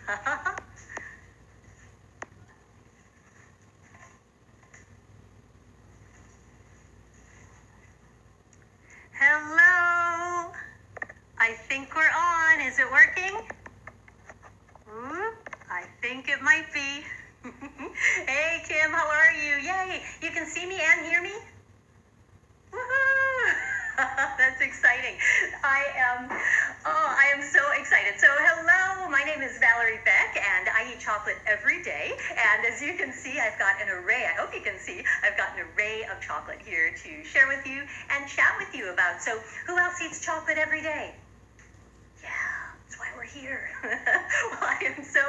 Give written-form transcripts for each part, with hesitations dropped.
Hello. I think we're on. Is it working? Ooh, I think it might be. Hey, Kim, how are you? Yay. You can see me and hear me? Woohoo! That's exciting. I am so excited. So hello, my name is Valerie Beck and I eat chocolate every day. And as you can see, I've got an array, I hope you can see, I've got an array of chocolate here to share with you and chat with you about. So who else eats chocolate every day? Yeah, that's why we're here. Well, I am so...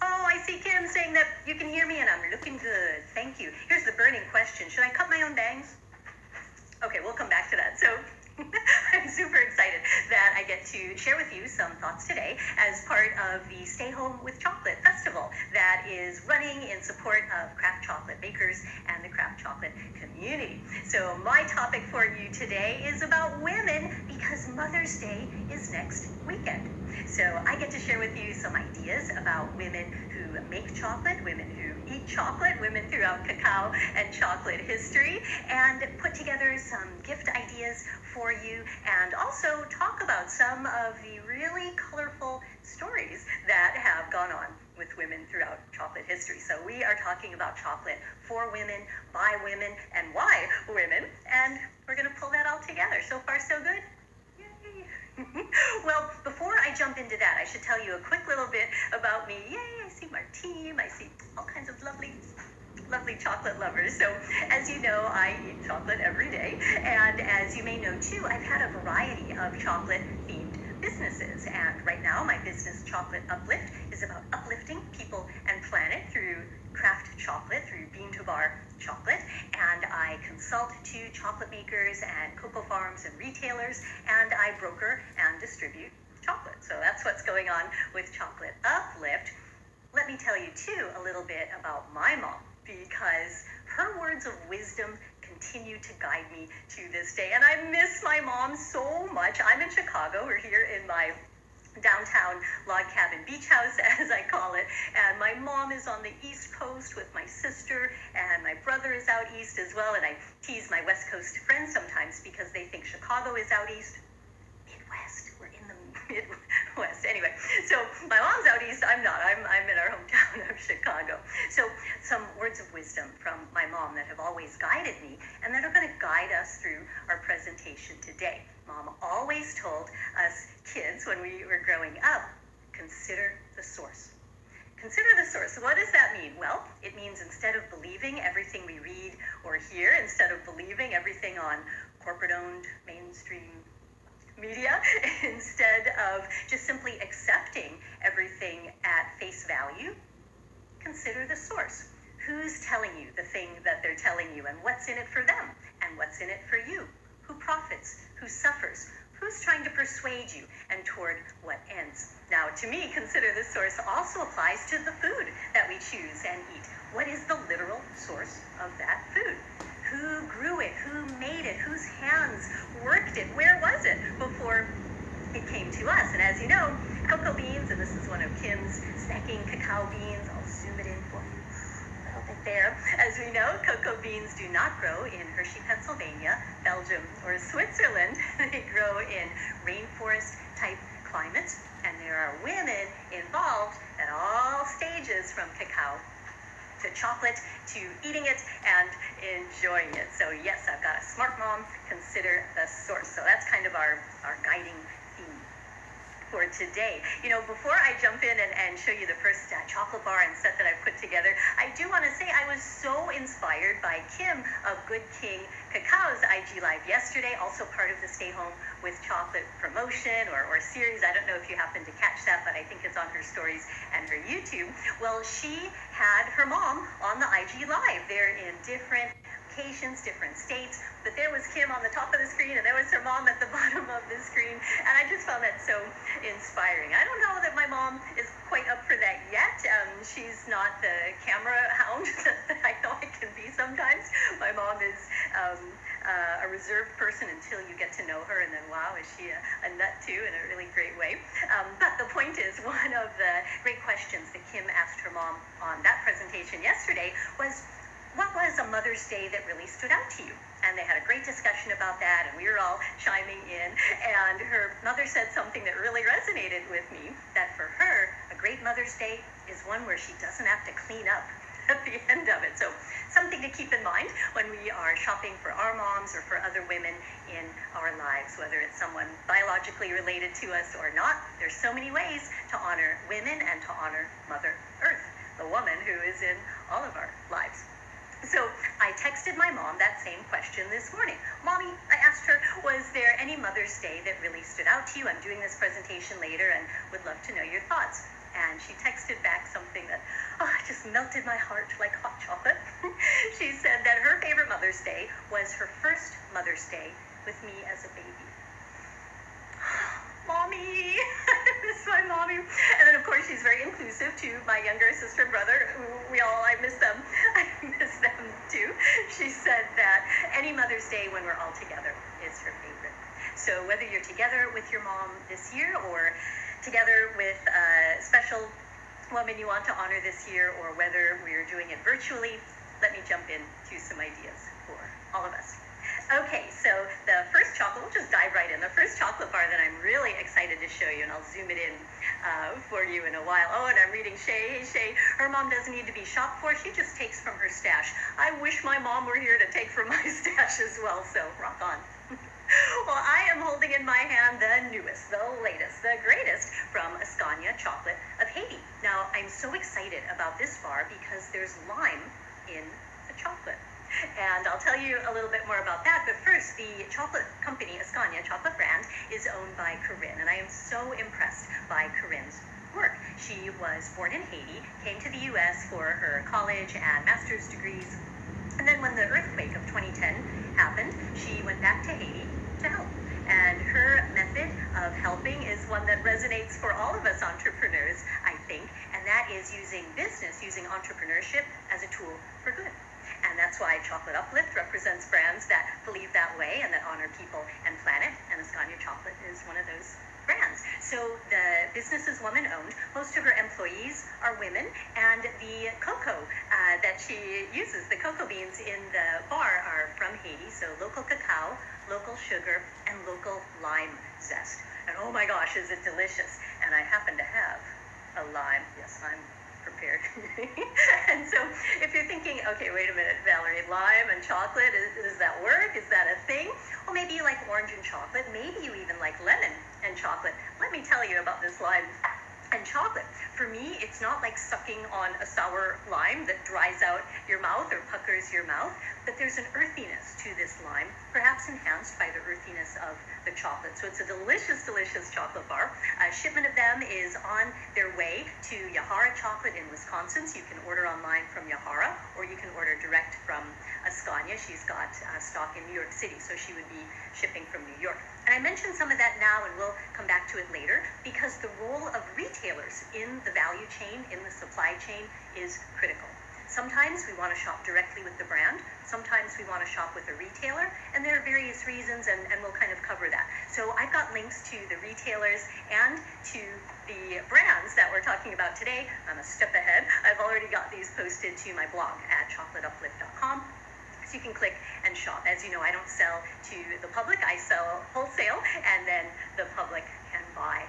Oh, I see Kim saying that you can hear me and I'm looking good. Thank you. Here's the burning question. Should I cut my own bangs? Okay, we'll come back to that. So I'm super excited that I get to share with you some thoughts today as part of the Stay Home with Chocolate Festival that is running in support of craft chocolate makers and the craft chocolate community. So my topic for you today is about women because Mother's Day is next weekend. So I get to share with you some ideas about women who make chocolate, women who eat chocolate, women throughout cacao and chocolate history, and put together some gift ideas for you and also talk about some of the really colorful stories that have gone on with women throughout chocolate history. So we are talking about chocolate for women, by women, and why women, and we're going to pull that all together. So far, so good? Well, before I jump into that, I should tell you a quick little bit about me. Yay, I see my team. I see all kinds of lovely chocolate lovers. So as you know, I eat chocolate every day. And as you may know too, I've had a variety of chocolate themed businesses. And right now my business Chocolate Uplift is about uplifting people and planet through craft chocolate, through bean to bar chocolate. And I consult to chocolate makers and cocoa farms and retailers, and I broker and distribute chocolate. So that's what's going on with Chocolate Uplift. Let me tell you too a little bit about my mom, because her words of wisdom continue to guide me to this day. And I miss my mom so much. I'm in Chicago. We're here in my downtown log cabin beach house, as I call it, and my mom is on the East Coast with my sister, and my brother is out east as well. And I tease my West Coast friends sometimes because they think Chicago is out east. Midwest, we're in the Midwest. Anyway, so my mom's out east, I'm not. I'm in our hometown of Chicago. So some words of wisdom from my mom that have always guided me and that are going to guide us through our presentation today. Mom always told us kids when we were growing up, consider the source. Consider the source. What does that mean? Well, it means instead of believing everything we read or hear, instead of believing everything on corporate-owned mainstream media, instead of just simply accepting everything at face value, consider the source. Who's telling you the thing that they're telling you, and what's in it for them, and what's in it for you? Who profits? Who suffers? Who's trying to persuade you, and toward what ends? Now, to me, consider the source also applies to the food that we choose and eat. What is the literal source of that food? Who grew it? Who made it? Whose hands worked it? Where was it before it came to us? And as you know, cocoa beans, and this is one of Kim's snacking cacao beans. I'll zoom it in for you a little bit there. As we know, cocoa beans do not grow in Hershey, Pennsylvania, Belgium, or Switzerland. They grow in rainforest-type climates, and there are women involved at all stages, from cacao to chocolate, to eating it and enjoying it. So yes, I've got a smart mom, consider the source. So that's kind of our guiding theme for today. You know, before I jump in and show you the first chocolate bar and set that I've put together, I do want to say I was so inspired by Kim of Good King Cacao's IG Live yesterday, also part of the Stay Home with Chocolate promotion or series. I don't know if you happen to catch that, but I think it's on her stories and her YouTube. Well, she had her mom on the IG Live. They're in different locations, different states, but there was Kim on the top of the screen and there was her mom at the bottom of the screen, and I just found that so inspiring. I don't know that my mom is quite up for that yet. She's not the camera hound that I know I can be sometimes. My mom is a reserved person until you get to know her, and then wow, is she a nut too, in a really great way. But the point is, one of the great questions that Kim asked her mom on that presentation yesterday was, what was a Mother's Day that really stood out to you? And they had a great discussion about that, and we were all chiming in. And her mother said something that really resonated with me, that for her, a great Mother's Day is one where she doesn't have to clean up at the end of it. So something to keep in mind when we are shopping for our moms or for other women in our lives, whether it's someone biologically related to us or not. There's so many ways to honor women and to honor Mother Earth, the woman who is in all of our lives. So I texted my mom that same question this morning. Mommy, I asked her, was there any Mother's Day that really stood out to you? I'm doing this presentation later and would love to know your thoughts. And she texted back something that just melted my heart like hot chocolate. She said that her favorite Mother's Day was her first Mother's Day with me as a baby. Mommy, I miss my mommy. And then of course she's very inclusive to my younger sister and brother, who I miss them. I miss them too. She said that any Mother's Day when we're all together is her favorite. So whether you're together with your mom this year or together with a special woman you want to honor this year, or whether we're doing it virtually, let me jump into some ideas for all of us. Okay, so the first chocolate, we'll just dive right in. The first chocolate bar that I'm really excited to show you, and I'll zoom it in for you in a while. Oh, and I'm reading Shay. Hey, Shay, her mom doesn't need to be shopped for. She just takes from her stash. I wish my mom were here to take from my stash as well, so rock on. Well, I am holding in my hand the newest, the latest, the greatest from Ascania Chocolate of Haiti. Now, I'm so excited about this bar because there's lime in the chocolate. And I'll tell you a little bit more about that. But first, the chocolate company, Ascania Chocolate brand, is owned by Corinne. And I am so impressed by Corinne's work. She was born in Haiti, came to the U.S. for her college and master's degrees. And then when the earthquake of 2010 happened, she went back to Haiti to help. And her method of helping is one that resonates for all of us entrepreneurs, I think. And that is using business, using entrepreneurship as a tool for good. And that's why Chocolate Uplift represents brands that believe that way and that honor people and planet. And Ascania Chocolate is one of those brands. So the business is woman-owned. Most of her employees are women. And the cocoa that she uses, the cocoa beans in the bar, are from Haiti. So local cacao, local sugar, and local lime zest. And oh my gosh, is it delicious. And I happen to have a lime. Yes, I'm prepared. And so if you're thinking, okay, wait a minute, Valerie, lime and chocolate, does that work? Is that a thing? Well, maybe you like orange and chocolate. Maybe you even like lemon and chocolate. Let me tell you about this lime and chocolate. For me, it's not like sucking on a sour lime that dries out your mouth or puckers your mouth, but there's an earthiness to this lime, perhaps enhanced by the earthiness of the chocolate. So it's a delicious, delicious chocolate bar. A shipment of them is on their way to Yahara Chocolate in Wisconsin, so you can order online from Yahara, or you can order direct from Ascania. She's got stock in New York City, so she would be shipping from New York. And I mentioned some of that now, and we'll come back to it later, because the role of retailers in the value chain, in the supply chain, is critical. Sometimes we want to shop directly with the brand. Sometimes we want to shop with a retailer, and there are various reasons, and we'll kind of cover that. So I've got links to the retailers and to the brands that we're talking about today. I'm a step ahead. I've already got these posted to my blog at chocolateuplift.com. So you can click and shop. As you know, I don't sell to the public. I sell wholesale, and then the public can buy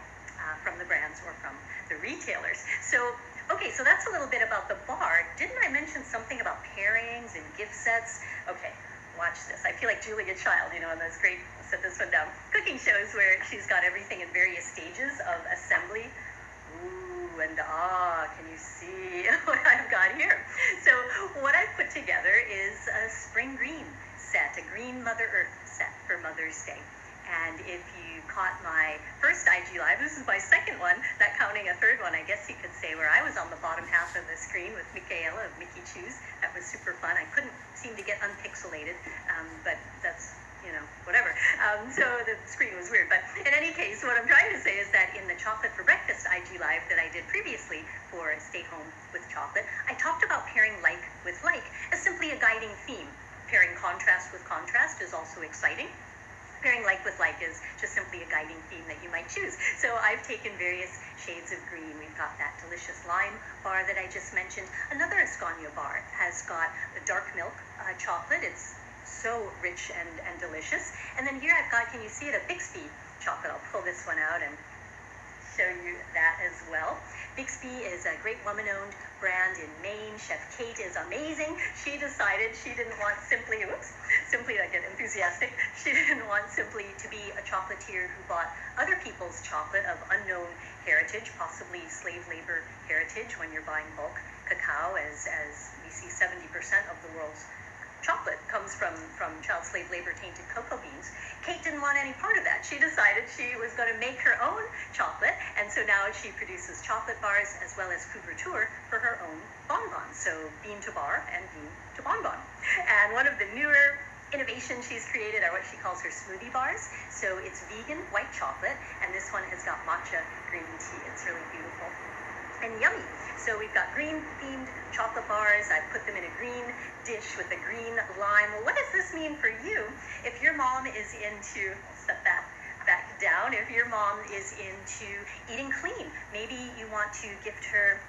from the brands or from the retailers. So, okay, so that's a little bit about the bar. Didn't I mention something about pairings and gift sets? Okay, watch this. I feel like Julia Child, in those great, I'll set this one down, cooking shows where she's got everything in various stages of assembly. Ooh, and can you see what I've got here? So what I've put together is a spring green set, a green Mother Earth set for Mother's Day. And if you caught my first IG Live, this is my second one, not counting a third one, I guess you could say, where I was on the bottom half of the screen with Michaela of Mickey Choose. That was super fun. I couldn't seem to get unpixelated, but that's, whatever. So the screen was weird. But in any case, what I'm trying to say is that in the Chocolate for Breakfast IG Live that I did previously for Stay Home with Chocolate, I talked about pairing like with like as simply a guiding theme Pairing contrast with contrast is also exciting. Pairing like with like is just simply a guiding theme that you might choose. So I've taken various shades of green. We've got that delicious lime bar that I just mentioned. Another Ascania bar has got the dark milk chocolate. It's so rich and delicious. And then here I've got, can you see it, a Bixby chocolate. I'll pull this one out and show you that as well. Bixby is a great woman-owned brand in Maine. Chef Kate is amazing. She decided she didn't want simply, I get enthusiastic, she didn't want simply to be a chocolatier who bought other people's chocolate of unknown heritage, possibly slave labor heritage when you're buying bulk cacao, as we see 70% of the world's chocolate comes from child slave labor tainted cocoa beans. Kate didn't want any part of that. She decided she was going to make her own chocolate, and so now she produces chocolate bars as well as couverture for her own bonbons. So bean to bar and bean to bonbon. And one of the newer innovations she's created are what she calls her smoothie bars. So it's vegan white chocolate, and this one has got matcha green tea. It's really beautiful and yummy. So we've got green themed chocolate bars. I put them in a green dish with a green lime. Well, what does this mean for you? If your mom is into, I'll set that back down, if your mom is into eating clean, maybe you want to gift her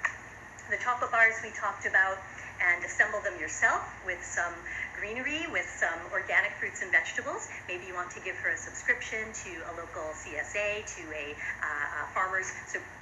the chocolate bars we talked about and assemble them yourself with some greenery, with some organic fruits and vegetables. Maybe you want to give her a subscription to a local CSA, to a farmer's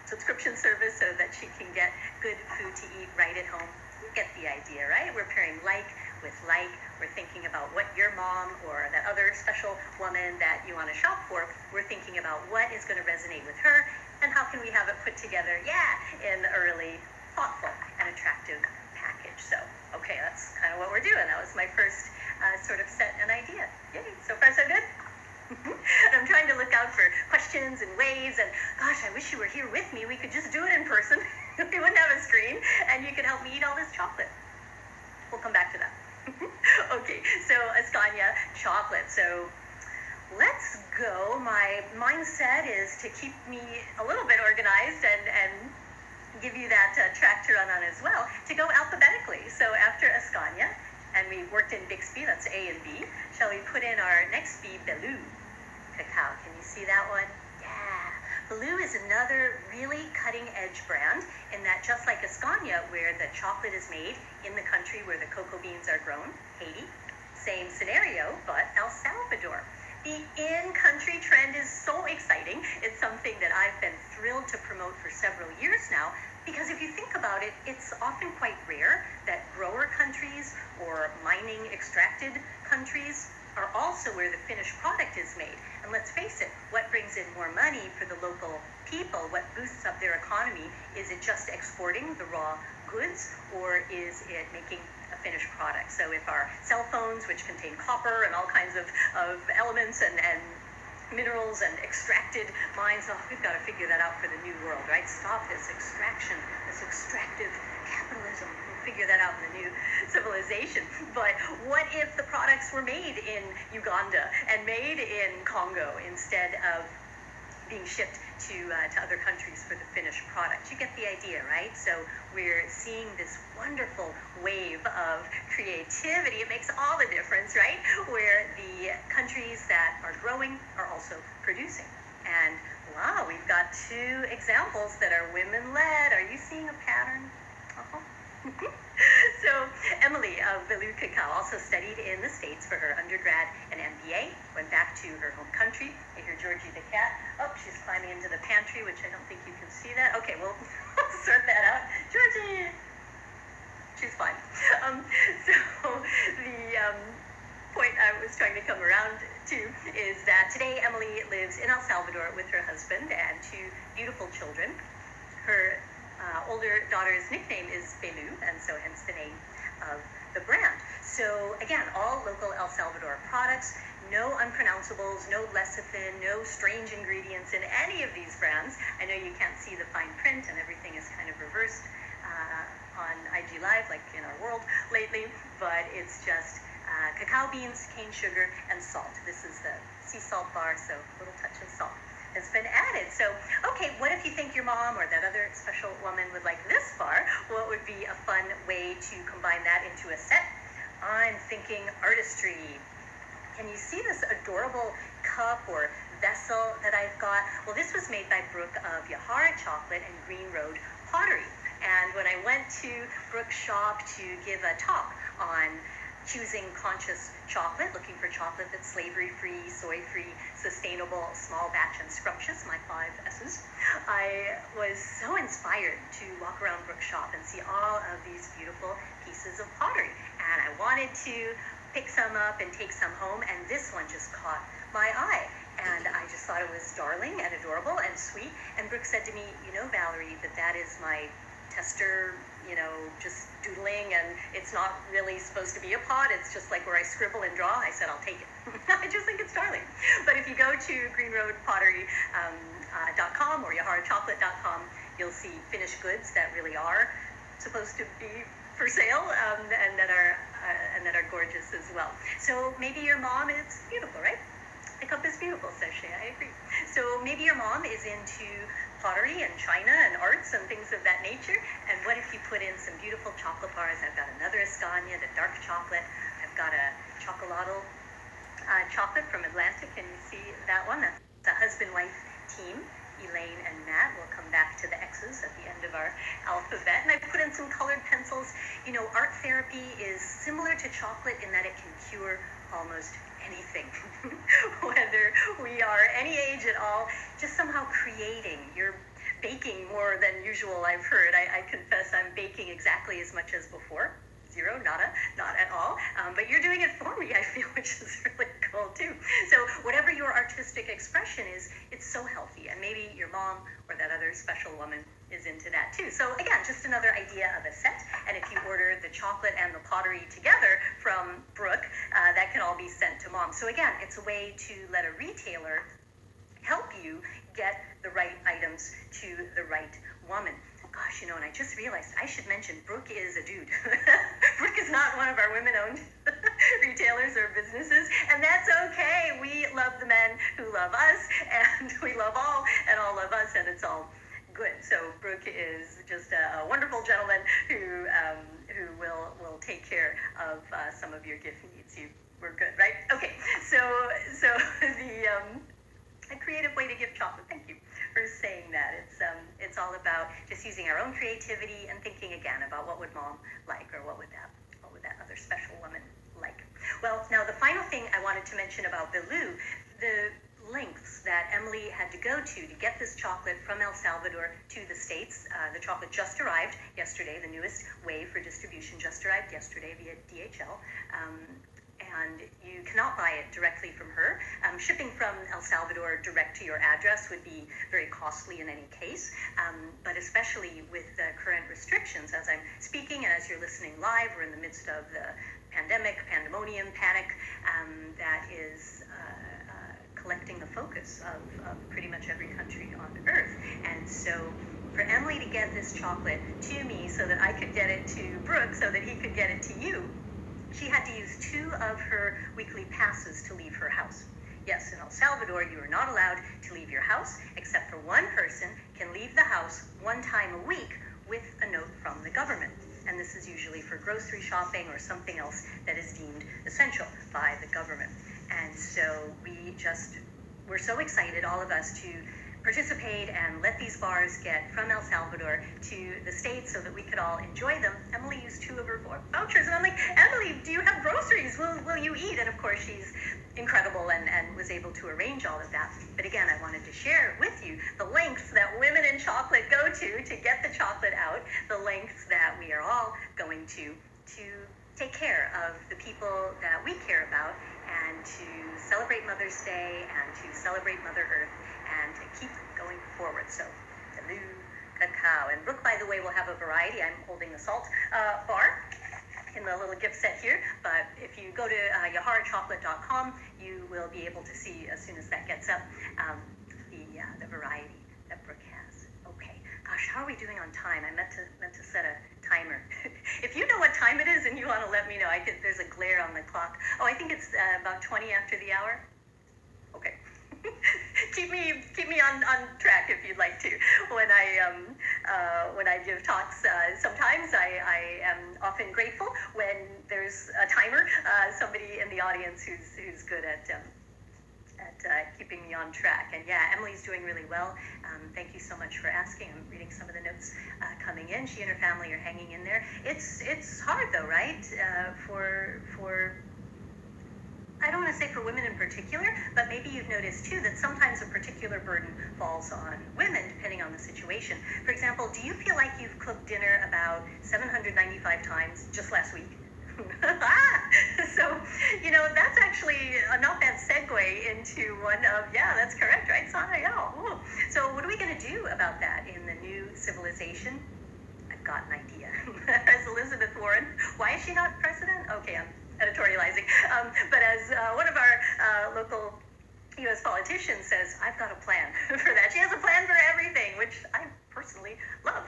subscription service so that she can get good food to eat right at home. You get the idea, right? We're pairing like with like. We're thinking about what your mom or that other special woman that you want to shop for, we're thinking about what is going to resonate with her and how can we have it put together, in a really thoughtful and attractive package. So, okay, that's kind of what we're doing. That was my first sort of set and idea. Yay, so far so good? And I'm trying to look out for questions and waves, and gosh, I wish you were here with me. We could just do it in person. We wouldn't have a screen, and you could help me eat all this chocolate. We'll come back to that. Okay, so Ascania chocolate. So let's go. My mindset is to keep me a little bit organized and give you that track to run on as well, to go alphabetically. So after Ascania, and we worked in Bixby, that's A and B, shall we put in our next B, Lulu Cacao. Can you see that one? Yeah. Lulu is another really cutting-edge brand in that, just like Ascania, where the chocolate is made in the country where the cocoa beans are grown, Haiti, same scenario, but El Salvador. The in-country trend is so exciting. It's something that I've been thrilled to promote for several years now, because if you think about it, it's often quite rare that grower countries or mining extracted countries are also where the finished product is made. And let's face it, what brings in more money for the local people, what boosts up their economy, is it just exporting the raw goods, or is it making a finished product? So if our cell phones, which contain copper and all kinds of elements and minerals and extracted mines, we've got to figure that out for the new world, right? Stop this extraction, this extractive capitalism. We'll figure that out in the new civilization. But what if the products were made in Uganda and made in Congo instead of being shipped to other countries for the finished product? You get the idea, right? So we're seeing this wonderful wave of creativity. It makes all the difference, right? Where the countries that are growing are also producing. And wow, we've got two examples that are women-led. Are you seeing a pattern? Uh-huh. So Emily of Lulu Cacao also studied in the States for her undergrad and MBA, went back to her home country. I hear Georgie the cat. Oh, she's climbing into the pantry, which I don't think you can see that. Okay, we'll sort that out. Georgie! She's fine. So the point I was trying to come around to is that today Emily lives in El Salvador with her husband and two beautiful children. Her older daughter's nickname is Belu, and so hence the name of the brand. So again, all local El Salvador products, no unpronounceables, no lecithin, no strange ingredients in any of these brands. I know you can't see the fine print and everything is kind of reversed on IG Live, like in our world lately, but it's just cacao beans, cane sugar, and salt. This is the sea salt bar, so a little touch of salt has been added. So, okay, what if you think your mom or that other special woman would like this bar? What would be a fun way to combine that into a set? I'm thinking artistry. Can you see this adorable cup or vessel that I've got? Well, this was made by Brooke of Yahara Chocolate and Green Road Pottery. And when I went to Brooke's shop to give a talk on choosing conscious chocolate, looking for chocolate that's slavery-free, soy-free, sustainable, small batch, and scrumptious, my 5 S's, I was so inspired to walk around Brooke's shop and see all of these beautiful pieces of pottery. And I wanted to pick some up and take some home, and this one just caught my eye. And I just thought it was darling and adorable and sweet. And Brooke said to me, you know, Valerie, that is my tester, just doodling, and it's not really supposed to be a pot. It's just like where I scribble and draw. I said, I'll take it. I just think it's darling. But if you go to greenroadpottery.com or yaharachocolate.com, you'll see finished goods that really are supposed to be for sale, and that are gorgeous as well. So maybe your mom is beautiful, right? The cup is beautiful, says Shay. I agree. So maybe your mom is into pottery and china and arts and things of that nature. And what if you put in some beautiful chocolate bars? I've got another Escania, the dark chocolate. I've got a Chocolado chocolate from Atlantic. Can you see that one? That's a husband-wife team. Elaine and Matt will come back to the X's at the end of our alphabet. And I put in some colored pencils. Art therapy is similar to chocolate in that it can cure almost anything. Whether we are any age at all, just somehow creating. You're baking more than usual, I've heard. I confess I'm baking exactly as much as before. Zero, nada, not at all. But you're doing it for me, I feel, which is really cool too. So whatever your artistic expression is, it's so healthy. And maybe your mom or that other special woman is into that too. So again, just another idea of a set. And if you order the chocolate and the pottery together from Brooke, that can all be sent to mom. So again, it's a way to let a retailer help you get the right items to the right woman. Gosh, and I just realized I should mention Brooke is a dude. Brooke is not one of our women-owned retailers or businesses, and that's okay. We love the men who love us, and we love all, and all love us, and it's all good. So Brooke is just a wonderful gentleman who will take care of some of your gift needs. We're good, right? Okay. So the a creative way to give chocolate. Thank you for saying that. It's all about just using our own creativity and thinking again about what would mom like, or what would that other special woman like. Well, now the final thing I wanted to mention about Lulu, the lengths that Emily had to go to get this chocolate from El Salvador to the States. The chocolate just arrived yesterday. The newest wave for distribution just arrived yesterday via DHL. And you cannot buy it directly from her. Shipping from El Salvador direct to your address would be very costly in any case, but especially with the current restrictions. As I'm speaking and as you're listening live, we're in the midst of the pandemic, pandemonium, panic that is collecting the focus of pretty much every country on Earth. And so for Emily to get this chocolate to me so that I could get it to Brooke so that he could get it to you, she had to use 2 of her weekly passes to leave her house. Yes, in El Salvador, you are not allowed to leave your house, except for one person can leave the house 1 time a week with a note from the government. And this is usually for grocery shopping or something else that is deemed essential by the government. And so we're so excited, all of us, to participate and let these bars get from El Salvador to the States so that we could all enjoy them. Emily used 2 of her vouchers, and I'm like, Emily, do you have groceries? Will you eat? And of course, she's incredible and was able to arrange all of that. But again, I wanted to share with you the lengths that women in chocolate go to get the chocolate out, the lengths that we are all going to take care of the people that we care about, and to celebrate Mother's Day, and to celebrate Mother Earth, and to keep going forward. So, Lulu, Cacao. And Brooke, by the way, will have a variety. I'm holding the salt bar in the little gift set here, but if you go to yaharachocolate.com, you will be able to see, as soon as that gets up, the variety that Brooke has. Okay. Gosh, how are we doing on time? I meant to set a timer. If you know what time it is and you want to let me know, there's a glare on the clock. Oh, I think it's about 20 after the hour. Okay. keep me on track if you'd like to when I when I give talks. Sometimes I am often grateful when there's a timer, somebody in the audience who's good at keeping me on track. And yeah, Emily's doing really well. Thank you so much for asking. I'm reading some of the notes coming in. She and her family are hanging in there. It's hard though, right? For I don't want to say for women in particular, but maybe you've noticed too that sometimes a particular burden falls on women depending on the situation. For example, do you feel like you've cooked dinner about 795 times just last week? So, that's actually a not bad segue into one of, yeah, that's correct, right, Sana? Yeah. Ooh. So what are we going to do about that in the new civilization? I've got an idea. As Elizabeth Warren, why is she not president? Okay, I'm editorializing. But as one of our local U.S. politicians says, I've got a plan for that. She has a plan for everything, which I personally love.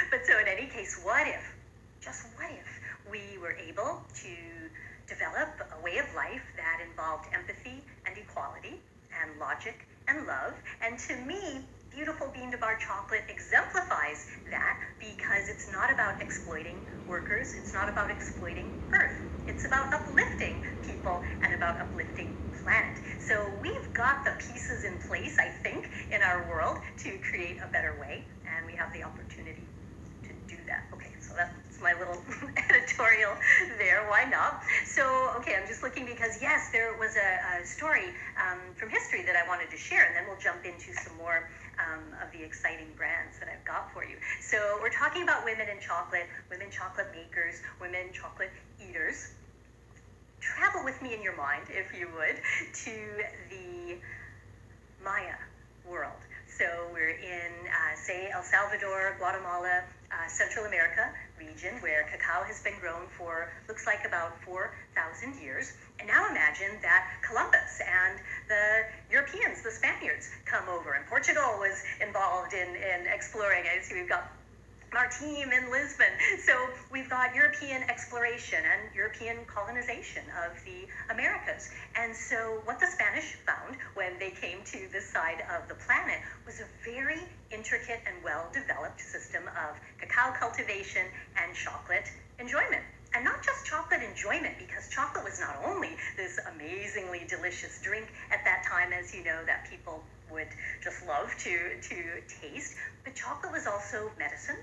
But so in any case, just what if we were able to develop a way of life that involved empathy and equality and logic and love? And to me, beautiful bean to bar chocolate exemplifies that, because it's not about exploiting workers, it's not about exploiting Earth, it's about uplifting people and about uplifting planet. So we've got the pieces in place, I think, in our world to create a better way, and we have the opportunity to do that. Okay, so that's my little editorial there. Why not? So, okay, I'm just looking because, yes, there was a story from history that I wanted to share, and then we'll jump into some more of the exciting brands that I've got for you. So we're talking about women in chocolate, women chocolate makers, women chocolate eaters. Travel with me in your mind, if you would, to the Maya world. So we're in, say, El Salvador, Guatemala, Central America region, where cacao has been grown for, looks like about 4,000 years. And now imagine that Columbus and the Europeans, the Spaniards, come over, and Portugal was involved in exploring. I see we've got our team in Lisbon. So we've got European exploration and European colonization of the Americas. And so what the Spanish found when they came to this side of the planet was a very intricate and well-developed system of cacao cultivation and chocolate enjoyment. And not just chocolate enjoyment, because chocolate was not only this amazingly delicious drink at that time, as you know, that people would just love to taste, but chocolate was also medicine.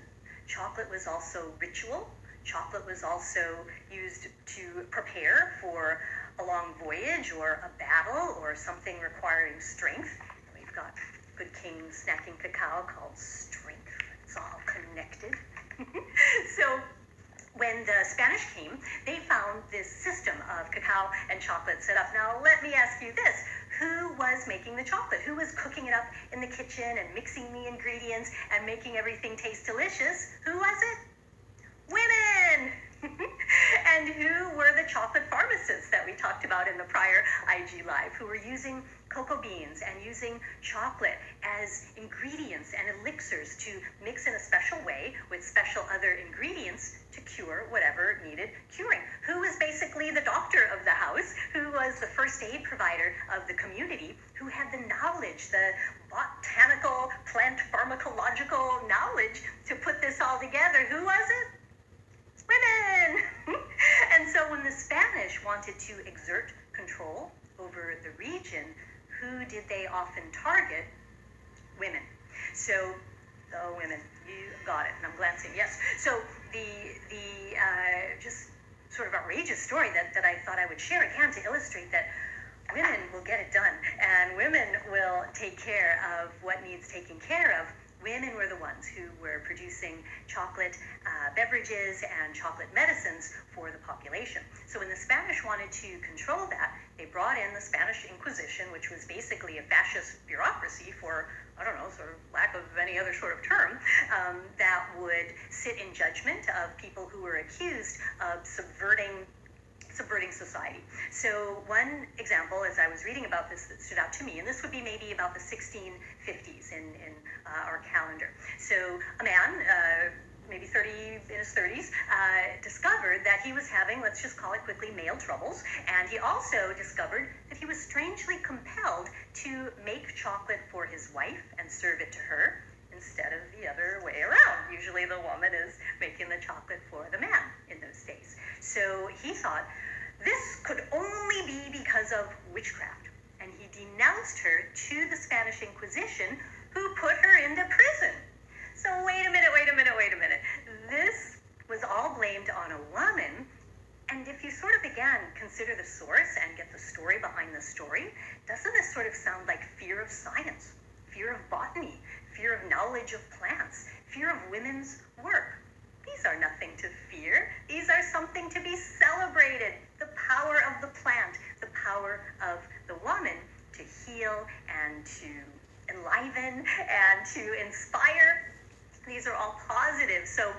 Chocolate was also ritual. Chocolate was also used to prepare for a long voyage or a battle or something requiring strength. We've got good king snacking cacao called strength. It's all connected. So when the Spanish came, they found this system of cacao and chocolate set up. Now, let me ask you this. Who was making the chocolate? Who was cooking it up in the kitchen and mixing the ingredients and making everything taste delicious? Who was it? Women! And who were the chocolate pharmacists that we talked about in the prior IG Live, who were using cocoa beans and using chocolate as ingredients and elixirs to mix in a special way with special other ingredients to cure whatever needed curing? Who was basically the doctor of the house? Who was the first aid provider of the community? Who had the knowledge, the botanical, plant pharmacological knowledge to put this all together? Who was it? Women! And so when the Spanish wanted to exert control over the region, who did they often target? Women. So, women, you got it, and I'm glancing, yes. So the just sort of outrageous story that I thought I would share again to illustrate that women will get it done, and women will take care of what needs taking care of. Women were the ones who were producing chocolate beverages and chocolate medicines for the population. So when the Spanish wanted to control that, they brought in the Spanish Inquisition, which was basically a fascist bureaucracy for, I don't know, sort of lack of any other sort of term, that would sit in judgment of people who were accused of subverting society. So one example, as I was reading about this, that stood out to me, and this would be maybe about the 1650s in our calendar. So a man, maybe in his 30s, discovered that he was having, let's just call it quickly, male troubles, and he also discovered that he was strangely compelled to make chocolate for his wife and serve it to her instead of the other way around. usually the woman is making the chocolate for the man in those days. So he thought this could only be because of witchcraft, and he denounced her to the Spanish Inquisition, who put her into prison. So wait a minute. This was all blamed on a woman. And if you sort of, again, consider the source and get the story behind the story, doesn't this sort of sound like fear of science, fear of botany, fear of knowledge of plants, fear of women's work? These are nothing to fear. These are something to be celebrated. The power of the plant, the power of the woman to heal and to enliven and to inspire. These are all positive. So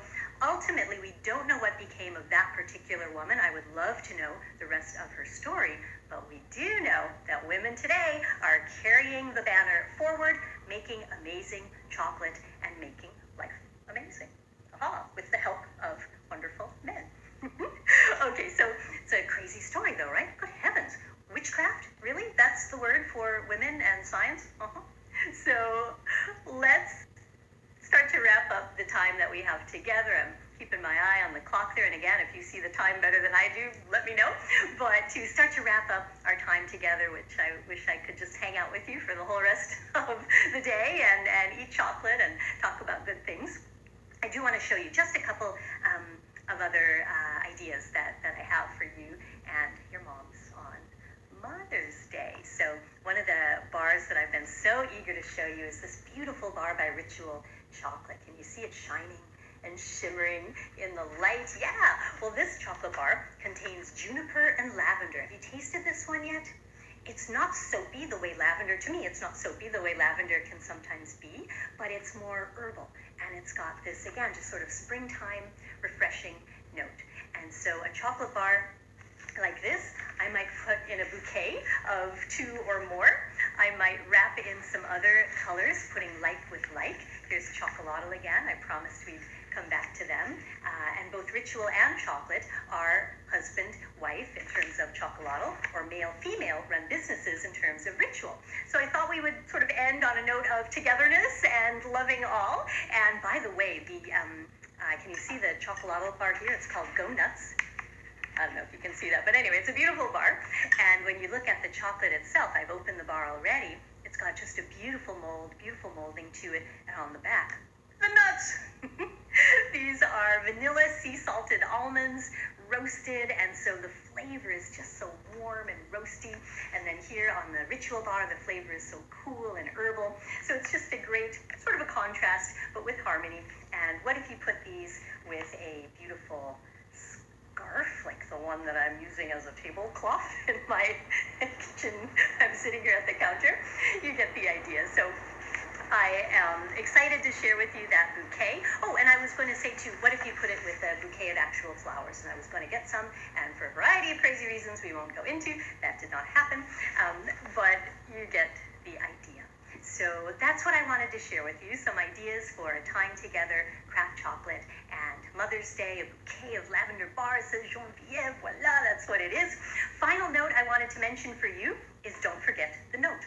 ultimately, we don't know what became of that particular woman. I would love to know the rest of her story, but we do know that women today are carrying the banner forward, making amazing chocolate and making life amazing. With the help of wonderful men. Okay, so it's a crazy story though, right? Good heavens. Witchcraft? Really? That's the word for women and science? So let's start to wrap up the time that we have together. I'm keeping my eye on the clock there, and again, if you see the time better than I do, let me know. But to start to wrap up our time together, which I wish I could just hang out with you for the whole rest of the day and eat chocolate and talk about good things, I do want to show you just a couple of other ideas that I have for you and your moms on Mother's Day. So one of the bars that I've been so eager to show you is this beautiful bar by Ritual Chocolate. Can you see it shining and shimmering in the light? Yeah, well, this chocolate bar contains juniper and lavender. Have you tasted this one yet? It's not soapy the way lavender, to me, it's not soapy the way lavender can sometimes be, but it's more herbal. And it's got this, again, just sort of springtime, refreshing note. And so a chocolate bar like this, I might put in a bouquet of 2 or more. I might wrap in some other colors, putting like with like. Here's chocolatl again. I promised we'd come back to them. And both Ritual and Chocolate are husband-wife in terms of chocolatl, or male-female run businesses in terms of Ritual. So I thought we would sort of end on a note of togetherness and loving all. And by the way, can you see the chocolatl bar here? It's called Go Nuts. I don't know if you can see that, but anyway, it's a beautiful bar. And when you look at the chocolate itself, I've opened the bar already. It's got just a beautiful mold, beautiful molding to it, and on the back, the nuts. These are vanilla sea salted almonds, roasted, and so the flavor is just so warm and roasty. And then here on the Ritual bar, the flavor is so cool and herbal. So it's just a great sort of a contrast, but with harmony. And what if you put these with a beautiful scarf, like the one that I'm using as a tablecloth in my kitchen? I'm sitting here at the counter. You get the idea. So I am excited to share with you that bouquet. Oh, and I was going to say too, what if you put it with a bouquet of actual flowers? And I was going to get some, and for a variety of crazy reasons we won't go into, that did not happen. But you get the idea. So that's what I wanted to share with you, some ideas for a time together, craft chocolate, and Mother's Day, a bouquet of lavender bars, says Geneviève, voila, that's what it is. Final note I wanted to mention for you is don't forget the note.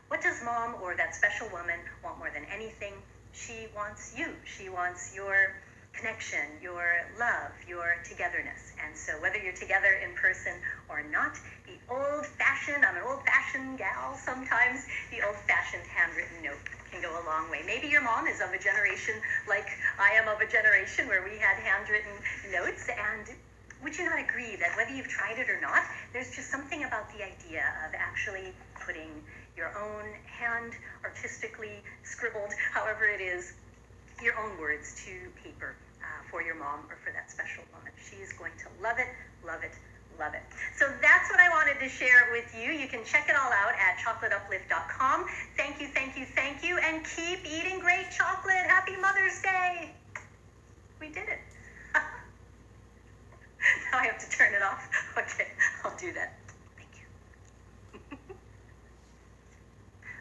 What does mom or that special woman want more than anything? She wants you. She wants your connection, your love, your togetherness. And so whether you're together in person or not, the old-fashioned, I'm an old-fashioned gal sometimes, the old-fashioned handwritten note can go a long way. Maybe your mom is of a generation like I am of a generation where we had handwritten notes, and would you not agree that whether you've tried it or not, there's just something about the idea of actually putting your own hand artistically scribbled, however it is, your own words to paper for your mom or for that special woman. She is going to love it, love it, love it. So that's what I wanted to share with you. You can check it all out at chocolateuplift.com. Thank you, thank you, thank you, and keep eating great chocolate. Happy Mother's Day. We did it. Now I have to turn it off. Okay, I'll do that.